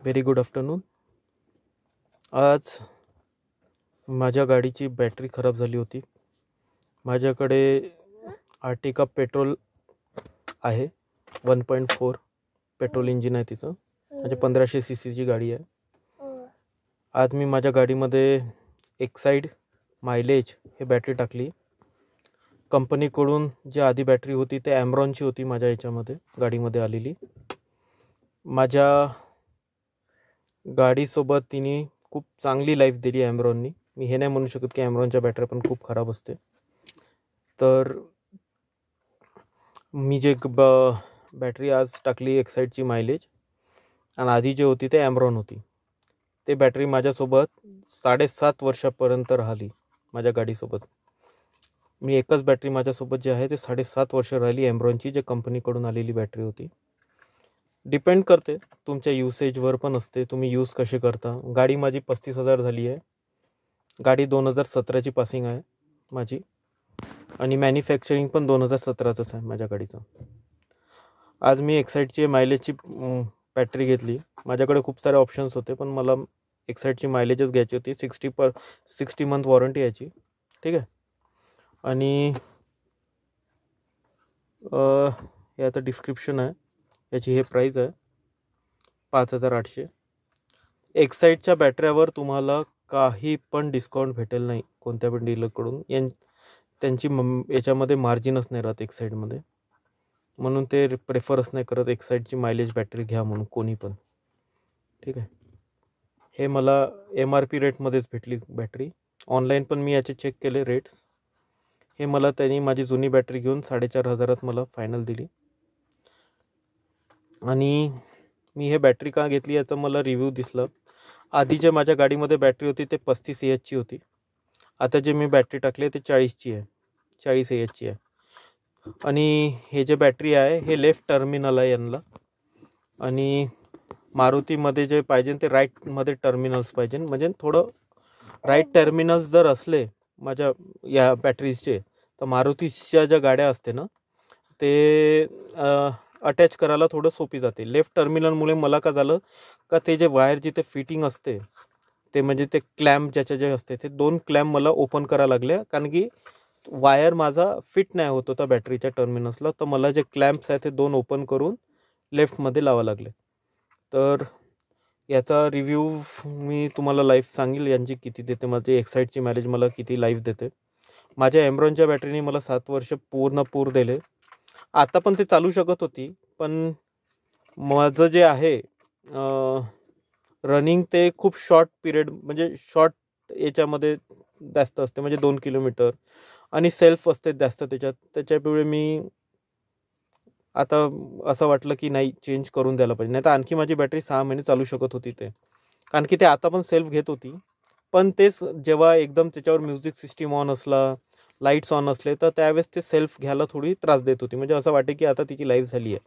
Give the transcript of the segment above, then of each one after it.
Very good afternoon. आज माझ्या गाडीची बॅटरी खराब झाली होती. माझ्याकडे आर्टिका पेट्रोल आहे, 1.4 पेट्रोल इंजिन आहे तिचं, म्हणजे 1500 cc गाडी आहे. आज मी माझ्या गाडीमध्ये एक्साईड मायलेज हे बॅटरी टाकली. कंपनीकडून जी आधी बॅटरी होती ते ॲम्रॉनची होती माझ्या याच्यामध्ये गाडीमध्ये आलेली. माझ्या गाडीसोबत तिने खूप चांगली लाईफ दिली ॲम्रॉननी. मी हे नाही म्हणू शकत की ॲम्रॉनच्या बॅटऱ्या पण खूप खराब असते. तर मी जे बॅटरी आज टाकली एक्साईडची मायलेज, आणि आधी जे होती ते ॲम्रॉन होती, ते बॅटरी माझ्यासोबत 7.5 वर्षापर्यंत राहिली. माझ्या गाडीसोबत मी एकच बॅटरी माझ्यासोबत जी आहे ते 7.5 वर्ष राहिली, ॲम्रॉनची, जे कंपनीकडून आलेली बॅटरी होती. डिपेंड करते तुमच्या युसेजवर पण असते, तुम्ही यूज कसे करता. गाडी माझी 35,000 झाली आहे. गाडी 2017ची पासिंग आहे माझी, आणि मॅन्युफॅक्चरिंग पण 2017चंच आहे माझ्या गाडीचं. आज मी एक्साईडची मायलेजची बॅटरी घेतली. माझ्याकडे खूप सारे ऑप्शन्स होते, पण मला एक्साईडची मायलेजच घ्यायची होती. 60 मंथ वॉरंटी याची, ठीक आहे. आणि हे आता डिस्क्रिप्शन आहे याची. हे प्राईस आहे 5,800. एक्साईडच्या बॅटऱ्यावर तुम्हाला काही पण डिस्काउंट भेटेल नाही कोणत्या पण डीलरकडून. त्यांची याच्यामध्ये मार्जिनच नाही राहत एक्साईडमध्ये, म्हणून ते प्रेफरच नाही करत एक्साईडची मायलेज बॅटरी घ्या म्हणून कोणी पण, ठीक आहे. हे मला MRP रेटमध्येच भेटली बॅटरी. ऑनलाईन पण मी याचे चेक केले रेट्स. हे मला त्यांनी माझी जुनी बॅटरी घेऊन 4,500 मला फायनल दिली. आणि मी हे बॅटरी का घेतली याचं मला रिव्ह्यू दिसलं. आधी जे माझ्या गाडीमध्ये बॅटरी होती ते 35 Ah ची होती. आता जे मी बॅटरी टाकली ते 40ची आहे, 40 Ah ची आहे. आणि हे जे बॅटरी आहे हे लेफ्ट टर्मिनल आहे यांना, आणि मारुतीमध्ये जे पाहिजे ते राईटमध्ये टर्मिनल्स पाहिजे. म्हणजे थोडं राईट टर्मिनल्स जर असले माझ्या या बॅटरीजचे, तर मारुतीच्या ज्या गाड्या असते ना ते अटॅच करायला थोडं सोपी जाते. लेफ्ट टर्मिनलमुळे मला का झालं का, ते जे वायर जिथे फिटिंग असते ते म्हणजे ते क्लॅम्प ज्याच्या जे असते ते 2 क्लॅम्प मला ओपन करायला लागले, कारण की वायर माझा फिट नाही होत होता बॅटरीच्या टर्मिनल्सला. तर मला जे क्लॅम्प्स आहे ते 2 ओपन करून लेफ्टमध्ये लावा लागले. तर याचा रिव्ह्यू मी तुम्हाला लाईफ सांगेल यांची किती देते, माझी एक्साईडची मायलेज मला किती लाईफ देते. माझ्या ॲम्रॉनच्या बॅटरीने मला 7 वर्ष पूर दिले. आता पण ते चालू शकत होती, पण माझं जे आहे रनिंग ते खूप शॉर्ट पिरियड, म्हणजे शॉर्ट याच्यामध्ये जास्त असते, म्हणजे 2 किलोमीटर, आणि सेल्फ असते जास्त त्याच्यामुळे मी आता असं वाटलं की नाही, चेंज करून द्यायला पाहिजे. नाही तर आणखी माझी बॅटरी 6 महिने चालू शकत होती ते, कारण की ते आता पण सेल्फ घेत होती. पण तेच जेव्हा एकदम त्याच्यावर म्युझिक सिस्टीम ऑन असला, लाईट्स ऑन असले, तर त्यावेळेस ते सेल्फ घ्यायला थोडी त्रास देत होती. म्हणजे असं वाटे की आता तिची लाईफ झाली आहे,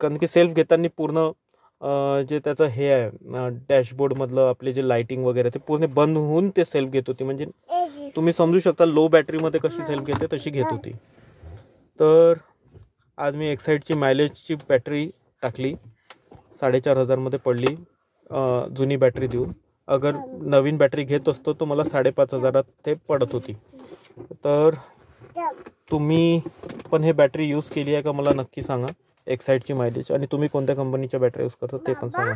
कारण की सेल्फ घेताना पूर्ण जे त्याचं हे आहे डॅशबोर्डमधलं आपले जे लाईटिंग वगैरे ते पूर्ण बंद होऊन ते सेल्फ घेत होती. म्हणजे तुम्ही समजू शकता लो बॅटरीमध्ये कशी सेल्फ घेते तशी घेत होती. तर आज मी एक्साईडची मायलेजची बॅटरी टाकली, 4,500 पडली जुनी बॅटरी देऊन. अगर नवीन बॅटरी घेत असतो तर मला 5,500 ते पडत होती. तर तुम्ही पण हे बॅटरी यूज केली आहे का मला नक्की सांगा, एक्साईडची मायलेज. आणि तुम्ही कोणत्या कंपनीच्या बॅटरी यूज करता ते पण सांगा.